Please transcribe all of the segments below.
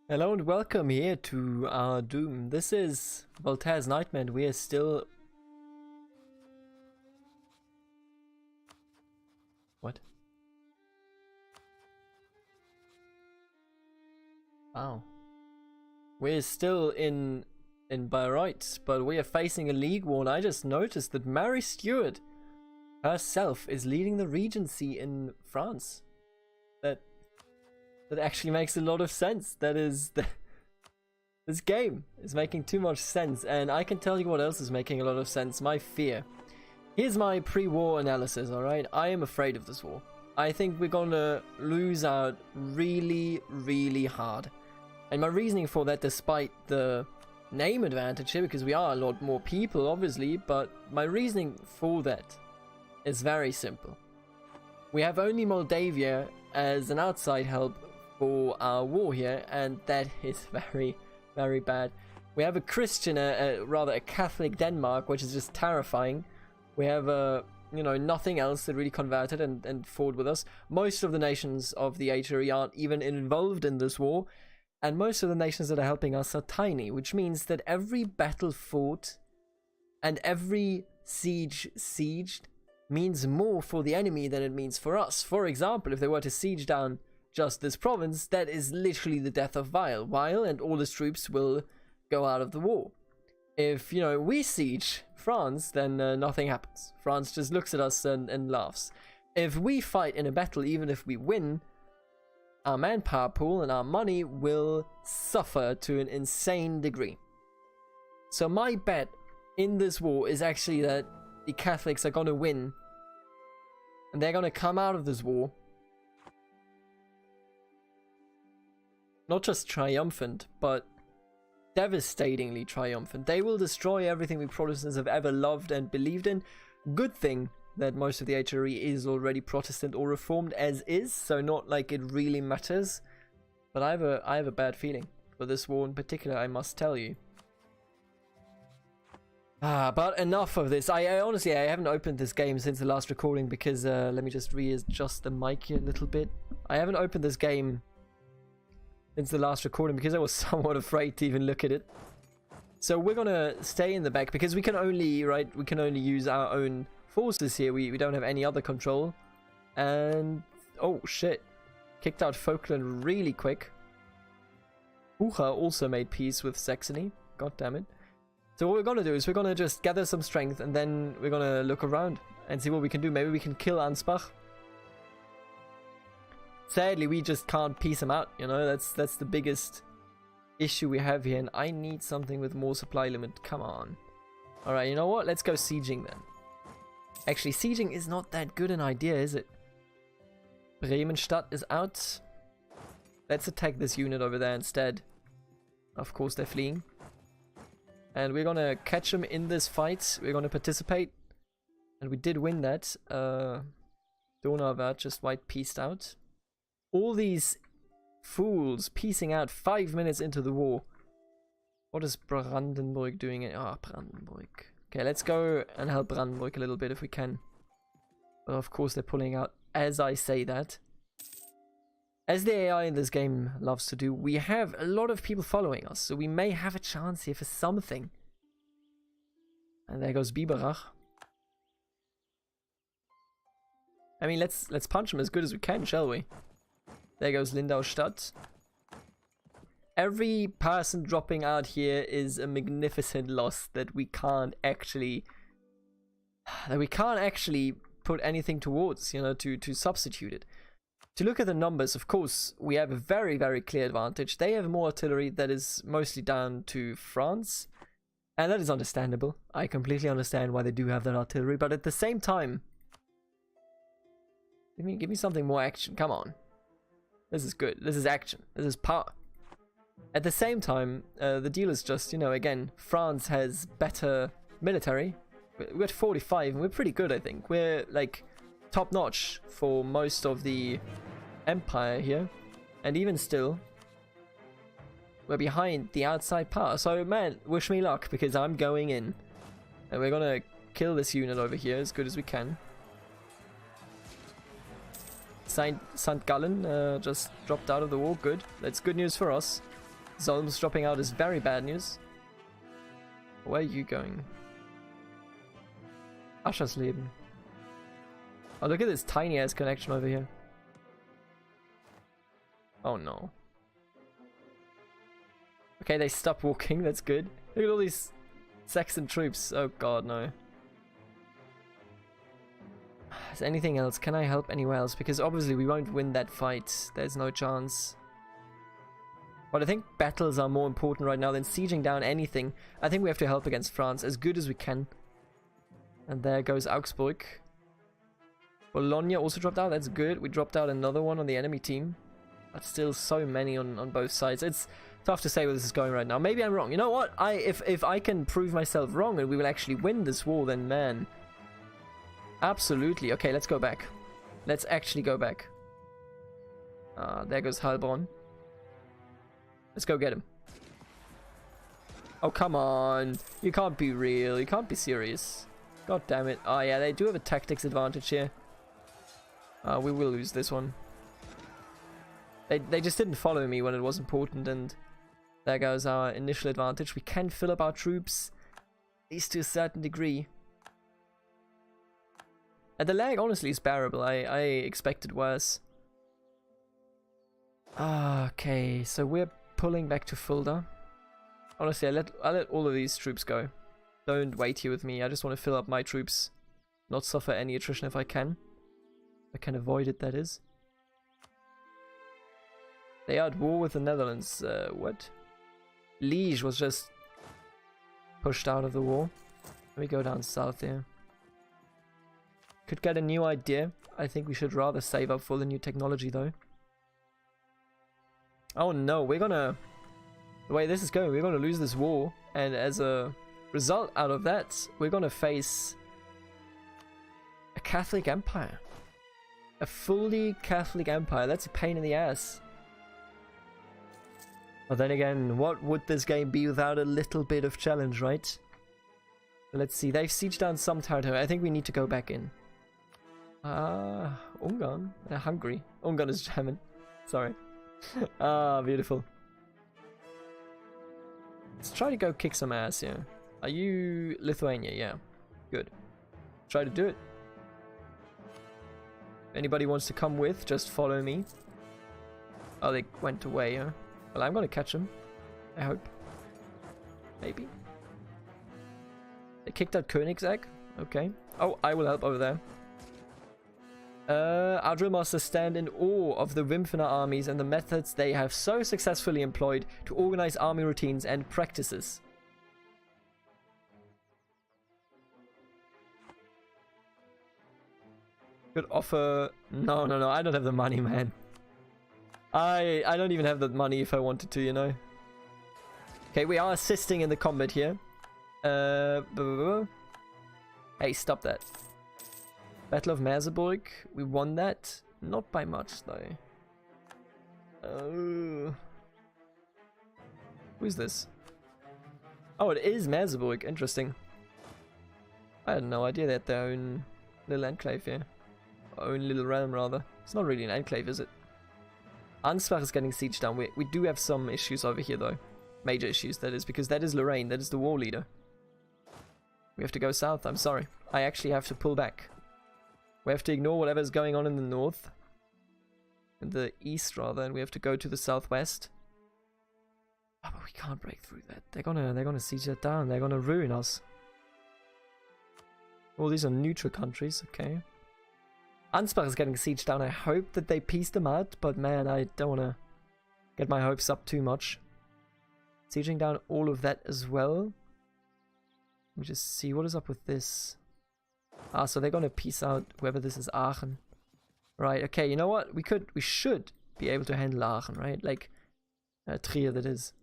Hello and welcome here to our Doom. This is Voltaire's Nightmare and we are still... What? Wow. We're still in Bayreuth, but we are facing a league war, and I just noticed that Mary Stuart herself is leading the regency in France. That actually makes a lot of sense. This game is making too much sense, and I can tell you what else is making a lot of sense. My fear. Here's my pre-war analysis, alright? I am afraid of this war. I think we're gonna lose out really, really hard. And my reasoning for that, despite the name advantage here, because we are a lot more people, obviously, but my reasoning for that is very simple. We have only Moldavia as an outside help for our war here, and that is very, very bad. We have a Christian, rather a Catholic Denmark, which is just terrifying. We have nothing else that really converted and fought with us. Most of the nations of the HRE aren't even involved in this war, and most of the nations that are helping us are tiny, which means that every battle fought and every siege sieged means more for the enemy than it means for us. For example, if they were to siege down just this province, that is literally the death of Weil and all his troops will go out of the war. If, we siege France, then nothing happens. France just looks at us and laughs. If we fight in a battle, even if we win, our manpower pool and our money will suffer to an insane degree. So my bet in this war is actually that the Catholics are going to win, and they're going to come out of this war not just triumphant, but devastatingly triumphant. They will destroy everything we Protestants have ever loved and believed in. Good thing that most of the HRE is already Protestant or Reformed as is, so not like it really matters. But I have a bad feeling for this war in particular, I must tell you. But enough of this. I honestly, I haven't opened this game since the last recording because, let me just readjust the mic here a little bit. I haven't opened this game since the last recording because I was somewhat afraid to even look at it. So we're gonna stay in the back because we can only use our own forces here. We don't have any other control. And oh shit, kicked out Falkland really quick. Ucha also made peace with Saxony. God damn it. So what we're gonna do is we're gonna just gather some strength, and then we're gonna look around and see what we can do. Maybe we can kill Ansbach. Sadly, we just can't piece him out, that's the biggest issue we have here, and I need something with more supply limit. Come on. Alright, you know what? Let's go sieging then. Actually, sieging is not that good an idea, is it? Bremenstadt is out. Let's attack this unit over there instead. Of course, they're fleeing. And we're gonna catch them in this fight. We're gonna participate. And we did win that. Donauwörth just white pieced out. All these fools piecing out 5 minutes into the war. What is Brandenburg doing? Brandenburg. Okay, let's go and help Brandenburg a little bit if we can. But of course they're pulling out as I say that. As the AI in this game loves to do, we have a lot of people following us, so we may have a chance here for something. And there goes Biberach. I mean, let's punch him as good as we can, shall we? There goes Lindaustadt. Every person dropping out here is a magnificent loss that we can't actually put anything towards, to substitute it. To look at the numbers, of course, we have a very, very clear advantage. They have more artillery that is mostly down to France, and that is understandable. I completely understand why they do have that artillery, but at the same time, give me something more action. Come on. This is good. This is action. This is power. At the same time, the deal is just, again, France has better military. We're at 45, and we're pretty good, I think. We're, like, top-notch for most of the empire here. And even still, we're behind the outside power. So, man, wish me luck, because I'm going in. And we're gonna kill this unit over here as good as we can. St. Gallen just dropped out of the war. Good. That's good news for us. Zolm's dropping out is very bad news. Where are you going? Aschersleben. Oh, look at this tiny ass connection over here. Oh no. Okay, they stopped walking, that's good. Look at all these Saxon troops. Oh god, no. Is there anything else? Can I help anywhere else? Because obviously we won't win that fight. There's no chance. But I think battles are more important right now than sieging down anything. I think we have to help against France as good as we can. And there goes Augsburg. Bologna also dropped out, that's good. We dropped out another one on the enemy team. But still so many on both sides. It's tough to say where this is going right now. Maybe I'm wrong. You know what? If I can prove myself wrong and we will actually win this war, then man. Absolutely. Okay, let's go back. Let's actually go back. There goes Heilbronn. Let's go get him. Oh, come on. You can't be real. You can't be serious. God damn it. Oh, yeah, they do have a tactics advantage here. We will lose this one. They just didn't follow me when it was important, and there goes our initial advantage. We can fill up our troops, at least to a certain degree. And the lag, honestly, is bearable. I expected worse. Okay, so we're pulling back to Fulda. Honestly, I let all of these troops go. Don't wait here with me. I just want to fill up my troops. Not suffer any attrition if I can. I can avoid it, that is. They are at war with the Netherlands. What? Liège was just pushed out of the war. Let me go down south here. Could get a new idea. I think we should rather save up for the new technology though. Oh no, we're gonna... The way this is going, we're gonna lose this war. And as a result out of that, we're gonna face a Catholic empire. A fully Catholic empire. That's a pain in the ass. But then again, what would this game be without a little bit of challenge, right? Let's see. They've sieged down some territory. I think we need to go back in. Ungarn? Hungary. Ungarn is German. Sorry. Beautiful. Let's try to go kick some ass here. Are you Lithuania? Yeah. Good. Try to do it. If anybody wants to come with, just follow me. Oh, they went away, huh? Well, I'm gonna catch them. I hope. Maybe. They kicked out Königsegg. Okay. Oh, I will help over there. Our drill masters stand in awe of the Wimpfener armies and the methods they have so successfully employed to organize army routines and practices. Could offer... No, I don't have the money, man. I don't even have the money if I wanted to, you know. Okay, we are assisting in the combat here. Hey, stop that. Battle of Merseburg. We won that. Not by much, though. Who's this? Oh, it is Merseburg. Interesting. I had no idea they had their own little enclave here. Own little realm, rather. It's not really an enclave, is it? Ansbach is getting sieged down. We do have some issues over here, though. Major issues, that is, because that is Lorraine. That is the war leader. We have to go south. I'm sorry. I actually have to pull back. We have to ignore whatever's going on in the north. In the east, rather, and we have to go to the southwest. Oh, but we can't break through that. They're gonna siege that down. They're gonna ruin us. All these are neutral countries, okay. Ansbach is getting sieged down. I hope that they piece them out, but man, I don't want to get my hopes up too much. Sieging down all of that as well. Let me just see what is up with this. So they're gonna piece out whoever this is, Aachen. Right, okay, you know what? We should be able to handle Aachen, right? Like, Trier, that is.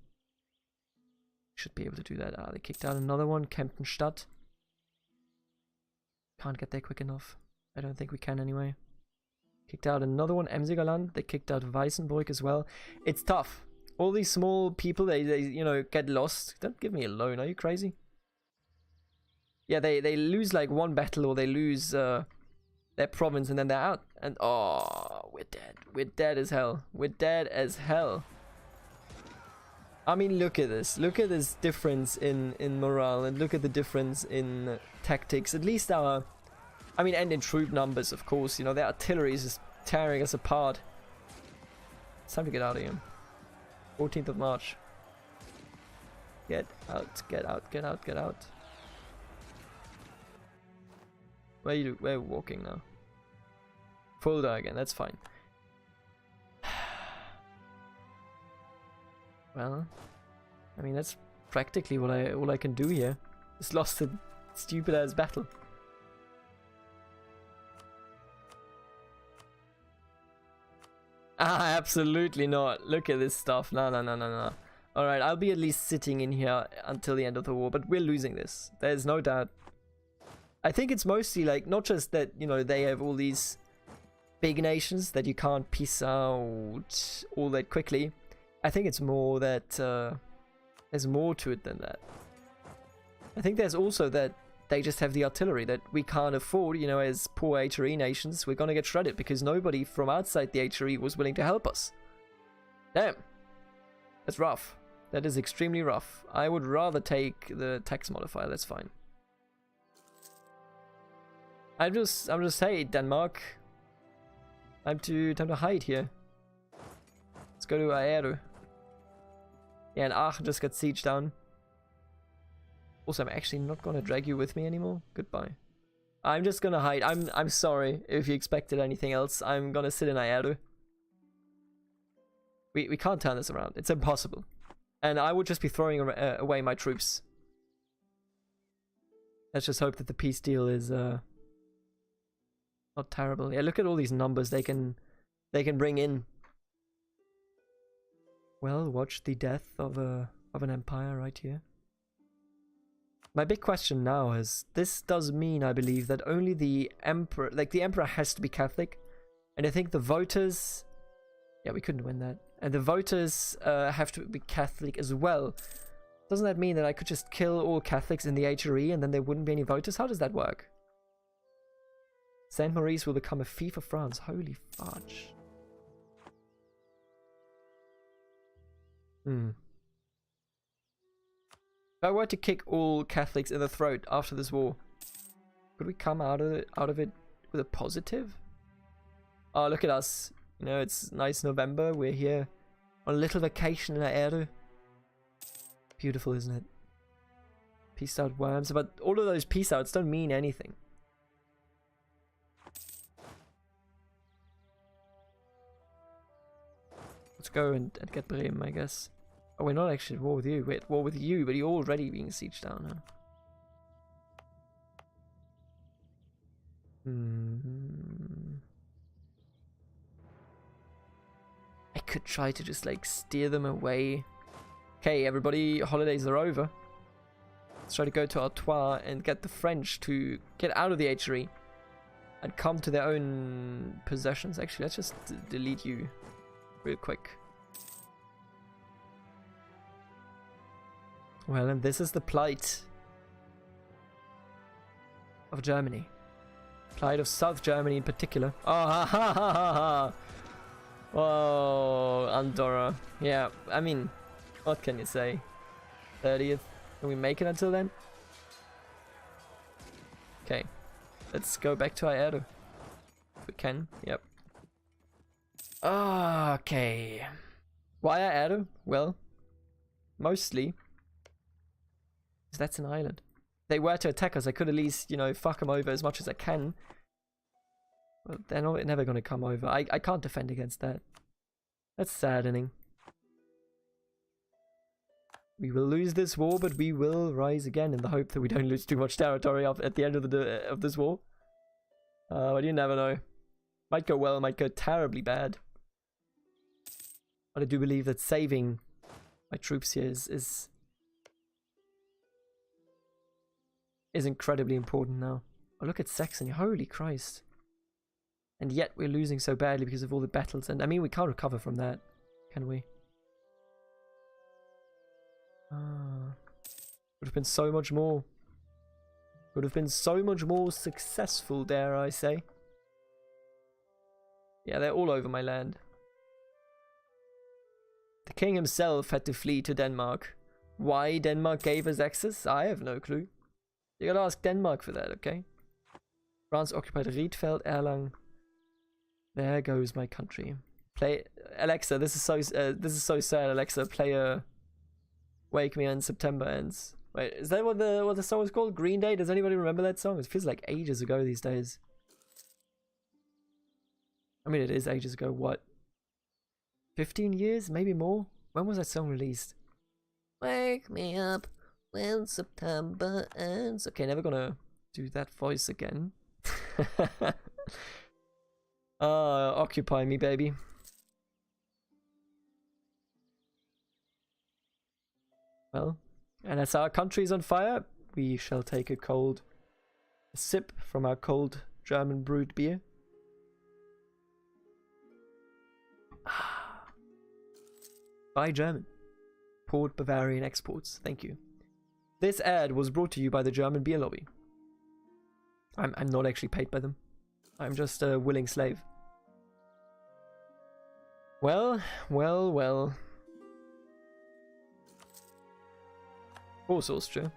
Should be able to do that. They kicked out another one, Kemptenstadt. Can't get there quick enough. I don't think we can anyway. Kicked out another one, Emsigerland. They kicked out Weissenburg as well. It's tough. All these small people, they you know, get lost. Don't give me a loan, are you crazy? Yeah, they lose like one battle, or they lose their province, and then they're out. And oh, we're dead. We're dead as hell. We're dead as hell. I mean, look at this. Look at this difference in morale, and look at the difference in tactics. At least our... I mean, and in troop numbers, of course. You know, their artillery is just tearing us apart. It's time to get out of here. 14th of March. Get out, get out, get out, get out. Where are we walking now? Fulda again, that's fine. Well, I mean, that's practically all I can do here. Just lost a stupid ass battle. Ah, absolutely not. Look at this stuff. No, no, no, no, no. Alright, I'll be at least sitting in here until the end of the war, but we're losing this. There's no doubt. I think it's mostly like, not just that, you know, they have all these big nations that you can't piece out all that quickly. I think it's more that there's more to it than that. I think there's also that they just have the artillery that we can't afford, you know, as poor HRE nations. We're gonna get shredded because nobody from outside the HRE was willing to help us. Damn. That's rough. That is extremely rough. I would rather take the tax modifier, that's fine. I'm just hey, Denmark. Time to hide here. Let's go to Aero. Yeah, and Aachen just got sieged down. Also, I'm actually not gonna drag you with me anymore. Goodbye. I'm just gonna hide. I'm sorry if you expected anything else. I'm gonna sit in Aero. We can't turn this around. It's impossible. And I would just be throwing away my troops. Let's just hope that the peace deal is not terrible. Yeah, look at all these numbers they can bring in. Well, watch the death of an empire right here. My big question now is, this does mean, I believe, that only the emperor, like the emperor has to be Catholic, and I think the voters, yeah, we couldn't win that, and the voters have to be Catholic as well. Doesn't that mean that I could just kill all Catholics in the HRE and then there wouldn't be any voters? How does that work? Saint Maurice will become a fief of France. Holy fudge. If I were to kick all Catholics in the throat after this war, could we come out of it with a positive? Oh, look at us. You know, it's nice November. We're here on a little vacation in Aero. Beautiful, isn't it? Peace out worms. But all of those peace outs don't mean anything. Let's go and get Bremen, I guess. Oh, we're not actually at war with you. We're at war with you, but you're already being sieged down, huh? I could try to just, like, steer them away. Okay, everybody, holidays are over. Let's try to go to Artois and get the French to get out of the HRE and come to their own possessions. Actually, let's just delete you real quick. Well, and this is the plight of Germany. Plight of South Germany in particular. Oh, ha ha ha ha ha! Oh, Andorra. Yeah, I mean, what can you say? 30th. Can we make it until then? Okay. Let's go back to Aero. If we can. Yep. Okay. Why Aero? Well, mostly that's an island. If they were to attack us, I could at least, you know, fuck them over as much as I can. But they're never going to come over. I can't defend against that. That's saddening. We will lose this war, but we will rise again in the hope that we don't lose too much territory at the end of this war. But you never know. Might go well, might go terribly bad. But I do believe that saving my troops here is incredibly important now. Oh, look at Saxony. Holy Christ. And yet we're losing so badly because of all the battles. And I mean, we can't recover from that, can we? Would have been so much more. Would have been so much more successful, dare I say. Yeah, they're all over my land. The king himself had to flee to Denmark. Why Denmark gave us access? I have no clue. You gotta ask Denmark for that, okay? France occupied Rietveld, Erlangen. There goes my country. Play Alexa. This is so sad. Alexa, play a Wake Me When September Ends. Wait, is that what the song was called? Green Day? Does anybody remember that song? It feels like ages ago these days. I mean, it is ages ago. What? 15 years? Maybe more? When was that song released? Wake me up when September ends. Okay, never gonna do that voice again. Occupy me, baby. Well, and as our country is on fire, we shall take a sip from our cold German brewed beer. Buy German. Port Bavarian exports. Thank you. This ad was brought to you by the German beer lobby. I'm not actually paid by them. I'm just a willing slave. Well. Horse Austria.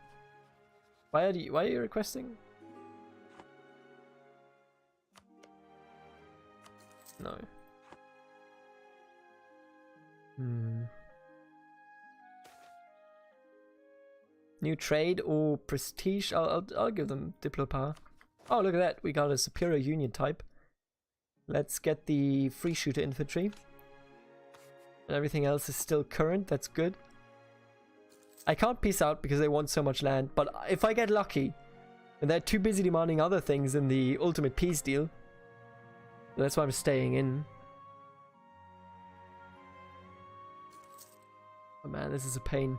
Why are you requesting? No. New trade or prestige? I'll give them Diplopower. Oh, look at that. We got a superior union type. Let's get the free shooter infantry. And everything else is still current. That's good. I can't peace out because they want so much land, but if I get lucky, and they're too busy demanding other things in the ultimate peace deal, that's why I'm staying in. Oh man, this is a pain.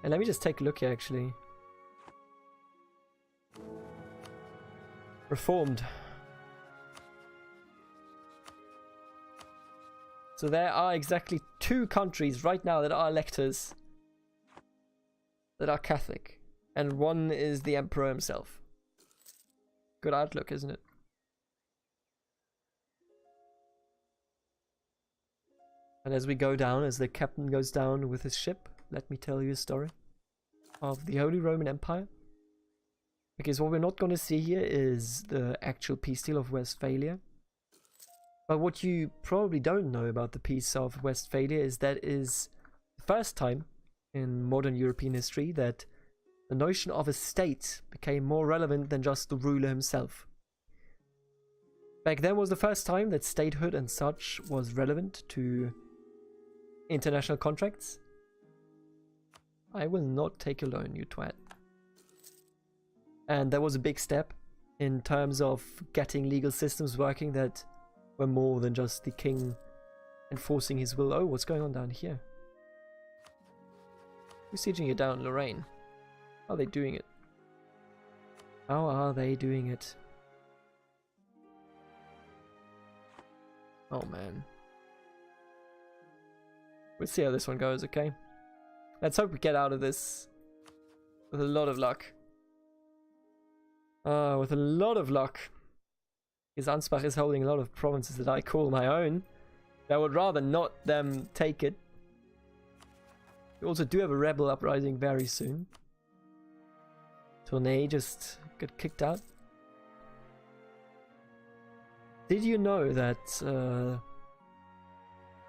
And let me just take a look here, actually. Reformed. So there are exactly 2 countries right now that are electors that are Catholic, and one is the Emperor himself. Good outlook, isn't it? And as we go down, as the captain goes down with his ship, let me tell you a story of the Holy Roman Empire. Because what we're not going to see here is the actual peace deal of Westphalia. But what you probably don't know about the Peace of Westphalia is that is the first time in modern European history that the notion of a state became more relevant than just the ruler himself. Back then was the first time that statehood and such was relevant to international contracts. I will not take a loan, you twat. And that was a big step in terms of getting legal systems working that were more than just the king enforcing his will. Oh, what's going on down here? Who's sieging it down? Lorraine. How are they doing it? How are they doing it? Oh man. We'll see how this one goes, okay? Let's hope we get out of this with a lot of luck. With a lot of luck. Because Ansbach is holding a lot of provinces that I call my own. I would rather not them take it. We also do have a rebel uprising very soon. Tournai just got kicked out. Did you know that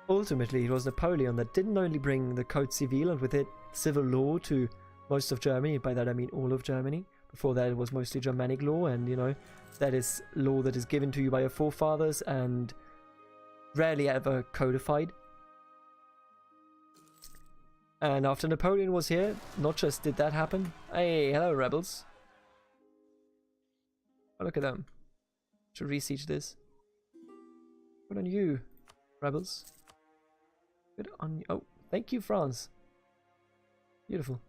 ultimately it was Napoleon that didn't only bring the Code Civil and with it civil law to most of Germany, by that I mean all of Germany. Before that it was mostly Germanic law, and you know, that is law that is given to you by your forefathers and rarely ever codified. And after Napoleon was here, not just did that happen. Hey, hello rebels. Oh, look at them. Should re-siege this. Good on you, rebels. Good on you. Oh, thank you, France. Beautiful.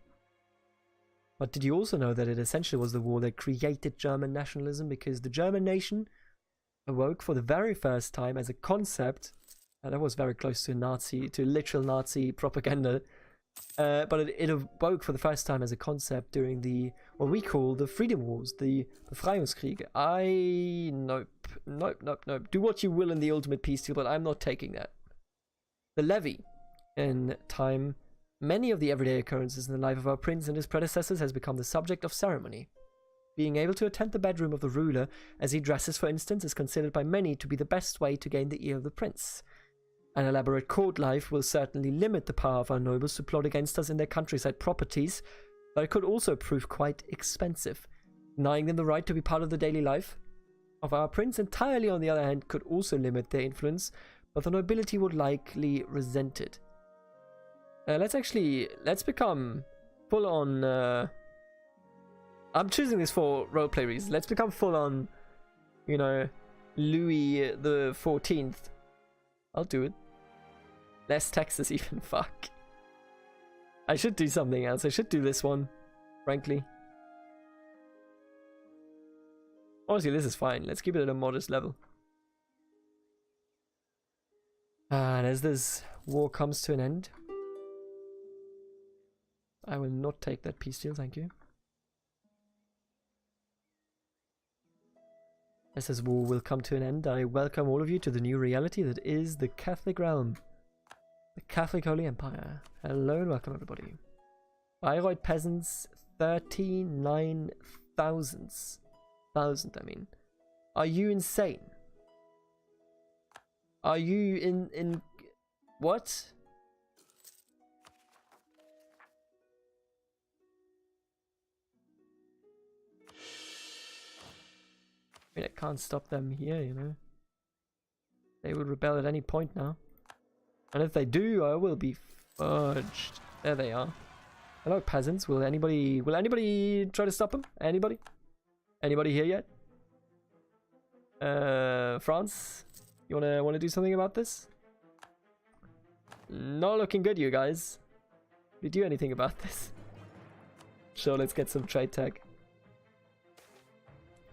But did you also know that it essentially was the war that created German nationalism, because the German nation awoke for the very first time as a concept, and that was very close to literal Nazi propaganda. But it awoke for the first time as a concept during what we call the Freedom Wars, the Befreiungskriege. Nope. Do what you will in the ultimate peace deal, but I'm not taking that. The levy. In time, many of the everyday occurrences in the life of our prince and his predecessors has become the subject of ceremony. Being able to attend the bedroom of the ruler as he dresses, for instance, is considered by many to be the best way to gain the ear of the prince. An elaborate court life will certainly limit the power of our nobles to plot against us in their countryside properties, but it could also prove quite expensive. Denying them the right to be part of the daily life of our prince entirely, on the other hand, could also limit their influence, but the nobility would likely resent it. Let's become full on, I'm choosing this for roleplay reasons. Let's become full on, you know, Louis the 14th. I'll do it. Less Texas even, fuck. I should do something else. I should do this one, frankly. Honestly, this is fine. Let's keep it at a modest level. And as this war comes to an end, I will not take that peace deal, thank you. As this war will come to an end, I welcome all of you to the new reality that is the Catholic realm. The Catholic Holy Empire. Hello and welcome everybody. Bayreuth peasants, 39,000. I mean. Are you insane? Are you in what? I mean, I can't stop them here, you know. They would rebel at any point now. And if they do, I will be fudged. There they are. Hello, peasants. Will anybody try to stop them? Anybody? Anybody here yet? France? You wanna do something about this? Not looking good, you guys. Did you do anything about this? Sure, let's get some trade tag.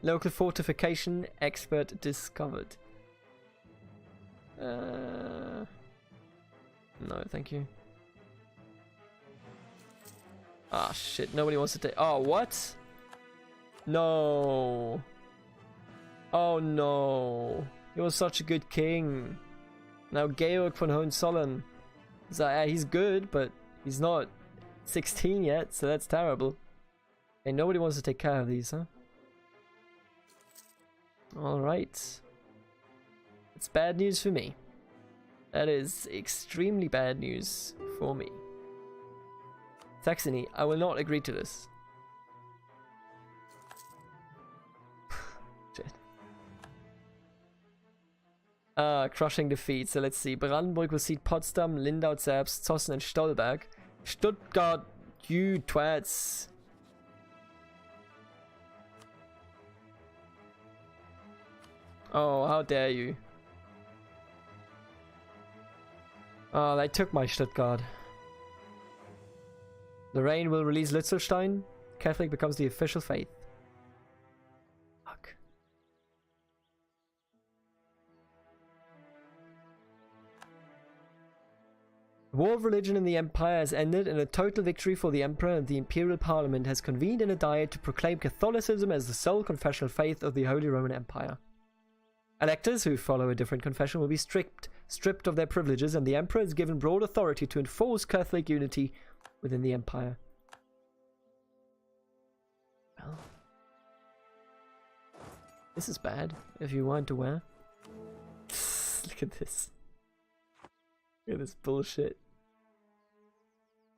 Local fortification expert discovered. No, thank you. Ah, shit. Nobody wants to take... Oh, what? No. Oh, no. He was such a good king. Now, Georg von Hohenzollern. He's good, but he's not 16 yet, so that's terrible. And nobody wants to take care of these, huh? Alright. It's bad news for me. That is extremely bad news for me. Saxony, I will not agree to this. Shit. Crushing defeat. So let's see. Brandenburg will cede Potsdam, Lindau, Zerbst, Zossen, and Stolberg. Stuttgart, you twats. Oh, how dare you. Oh, they took my Stuttgart. Lorraine will release Lützelstein. Catholic becomes the official faith. Fuck. The war of religion in the empire has ended, and a total victory for the emperor, and the imperial parliament has convened in a diet to proclaim Catholicism as the sole confessional faith of the Holy Roman Empire. Electors who follow a different confession will be stripped of their privileges, and the emperor is given broad authority to enforce Catholic unity within the empire. Well, this is bad, if you weren't aware. Look at this. Look at this bullshit.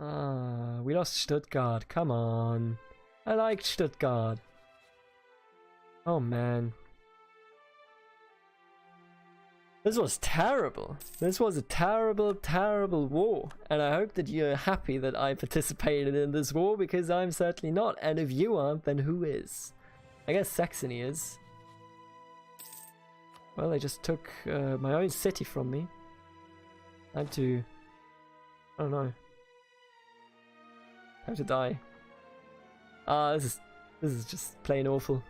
Ah, we lost Stuttgart. Come on. I liked Stuttgart. Oh man. This was terrible. This was a terrible, terrible war. And I hope that you're happy that I participated in this war, because I'm certainly not. And if you aren't, then who is? I guess Saxony is. Well, they just took my own city from me. I had to... I don't know. I have to die. Ah, this is just plain awful.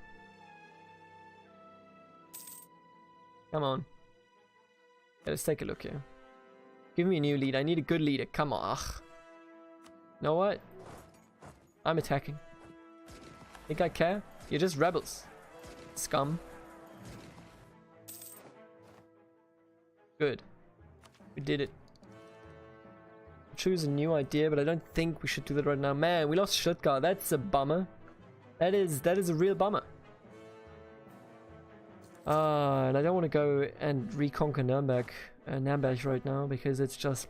Come on. Yeah, let's take a look here. Give me a new leader. I need a good leader. Come on. Ugh. You know what? I'm attacking. Think I care? You're just rebels. Scum. Good. We did it. choose a new idea, but I don't think we should do that right now. Man, we lost Stuttgart. That's a bummer. That is a real bummer. And I don't want to go and reconquer Nuremberg right now because it's just...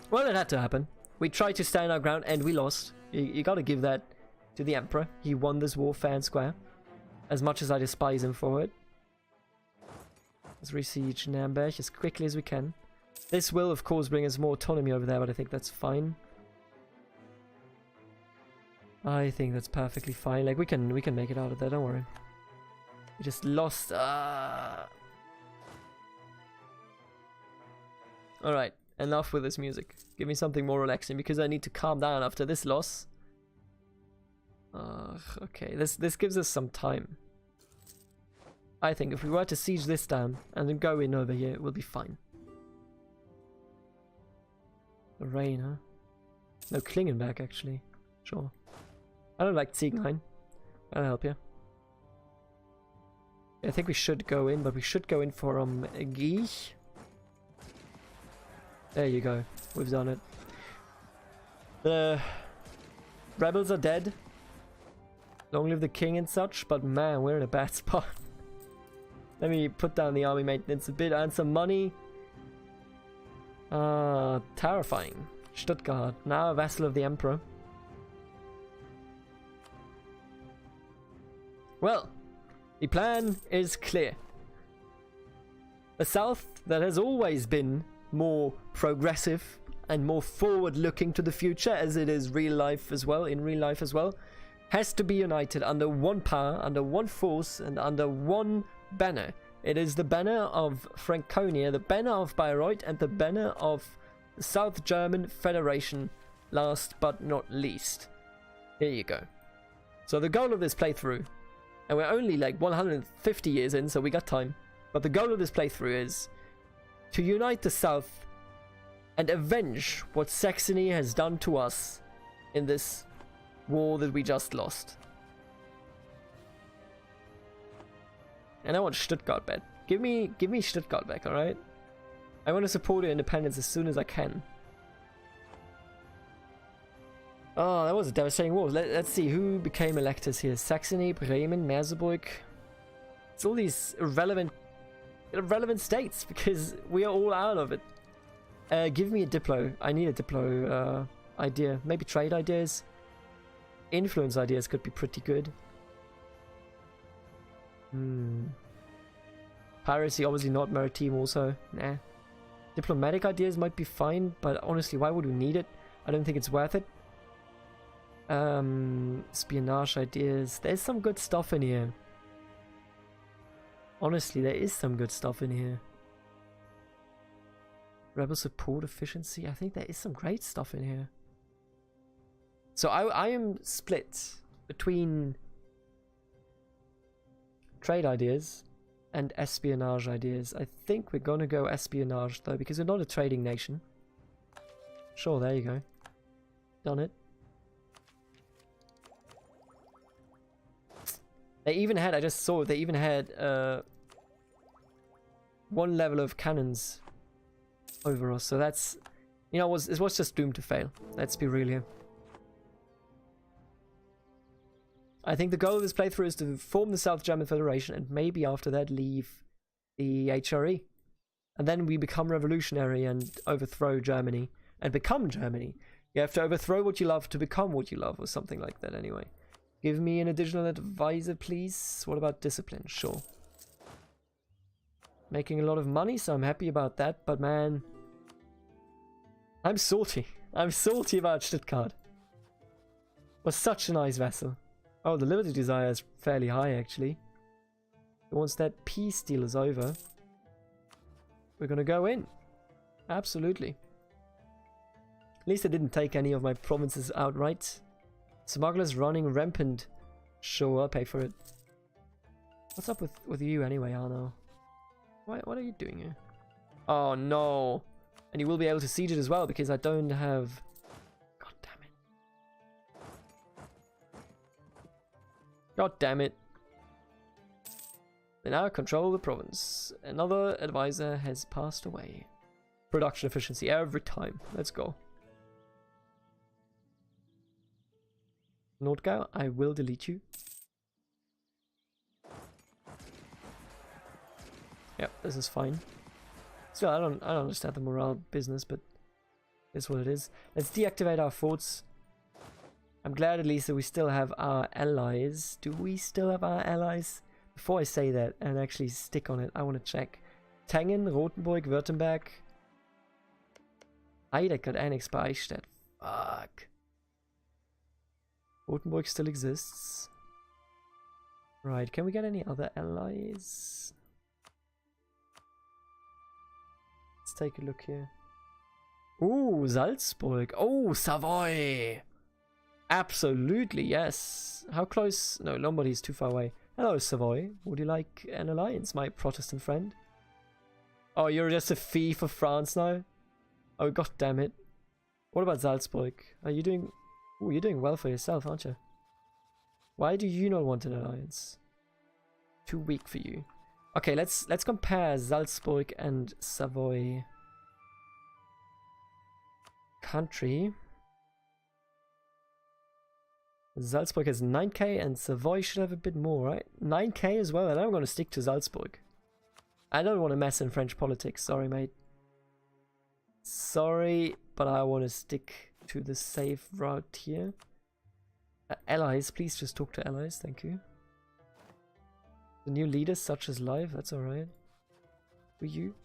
Well, it had to happen. We tried to stand our ground and we lost. You gotta give that to the Emperor. He won this war fair and square. As much as I despise him for it. Let's re-siege Nuremberg as quickly as we can. This will, of course, bring us more autonomy over there, but I think that's fine. I think that's perfectly fine. Like, we can make it out of there, don't worry. We just lost... Alright, enough with this music. Give me something more relaxing, because I need to calm down after this loss. Okay, this gives us some time. I think if we were to siege this down, and then go in over here, it will be fine. The rain, huh? No, Klingenberg, actually. Sure. I don't like Ziegenhain. I'll help you. I think we should go in, but we should go in for Giech. There you go. We've done it. The rebels are dead. Long live the king and such, but man, we're in a bad spot. Let me put down the army maintenance a bit and some money. Terrifying. Stuttgart, now a vassal of the Emperor. Well, the plan is clear. The South, that has always been more progressive and more forward-looking to the future, as it is real life as well, in real life as well, has to be united under one power, under one force, and under one banner. It is the banner of Franconia, the banner of Bayreuth, and the banner of the South German Federation, last but not least. Here you go. So the goal of this playthrough, and we're only like 150 years in, so we got time, but the goal of this playthrough is to unite the South and avenge what Saxony has done to us in this war that we just lost. And I want Stuttgart back. Give me Stuttgart back, alright? I want to support your independence as soon as I can. Oh, that was a devastating war. Let's see who became electors here. Saxony, Bremen, Merseburg. It's all these irrelevant states because we are all out of it. Give me a Diplo. I need a Diplo idea. Maybe trade ideas. Influence ideas could be pretty good. Piracy, obviously not. Maritime also. Nah. Diplomatic ideas might be fine, but honestly, why would we need it? I don't think it's worth it. Espionage ideas. There's some good stuff in here. Honestly, there is some good stuff in here. Rebel support efficiency. I think there is some great stuff in here. So I am split between trade ideas and espionage ideas. I think we're gonna go espionage though, because we're not a trading nation. Sure, there you go. Done it. They even had, I just saw, they even had one level of cannons over us. So that's, you know, it was just doomed to fail. Let's be real here. I think the goal of this playthrough is to form the South German Federation and maybe after that leave the HRE. And then we become revolutionary and overthrow Germany and become Germany. You have to overthrow what you love to become what you love, or something like that anyway. Give me an additional advisor, please. What about discipline? Sure. Making a lot of money, so I'm happy about that, but man, I'm salty. I'm salty about Stuttgart. Was such a nice vassal. Oh, the liberty desire is fairly high, actually. Once that peace deal is over, we're gonna go in. Absolutely. At least I didn't take any of my provinces outright. Smugglers running rampant. Sure, I'll pay for it. What's up with you anyway, Arno? What are you doing here? Oh no. And you will be able to siege it as well because I don't have... God damn it. God damn it. They now control the province. Another advisor has passed away. production efficiency every time. Let's go. Nordgau, I will delete you. Yep, this is fine. Still, I don't understand the morale business, but it's what it is. Let's deactivate our forts. I'm glad at least that we still have our allies. Do we still have our allies? Before I say that and actually stick on it, I want to check. Tangen, Rothenburg, Württemberg. Eideck got annexed by Eichstätt. Fuck. Rothenburg still exists. Right, can we get any other allies? Let's take a look here. Ooh, Salzburg. Oh, Savoy. Absolutely, yes. How close? No, Lombardy is too far away. Hello, Savoy. Would you like an alliance, my Protestant friend? Oh, you're just a thief of France now? Oh, god damn it. What about Salzburg? Are you doing... Ooh, you're doing well for yourself, aren't you? Why do you not want an alliance? Too weak for you. Okay, let's compare Salzburg and Savoy. Country. Salzburg has 9k and Savoy should have a bit more, right? 9k as well, and I'm going to stick to Salzburg. I don't want to mess in French politics, sorry mate. Sorry, but I want to stick to the safe route here. Allies, please just talk to allies, thank you. The new leaders such as live, that's alright. Who are you?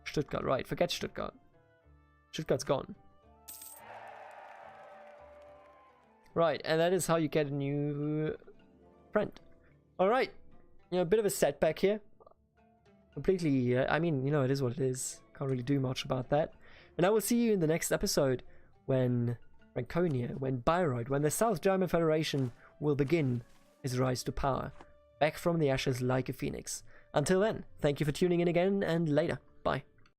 Stuttgart, right, forget Stuttgart. Stuttgart's gone. Right, and that is how you get a new friend. Alright, you know, a bit of a setback here. Completely, I mean, you know, it is what it is. Can't really do much about that. And I will see you in the next episode when Franconia, when Bayreuth, when the South German Federation will begin its rise to power. Back from the ashes like a phoenix. Until then, thank you for tuning in again, and later. Bye.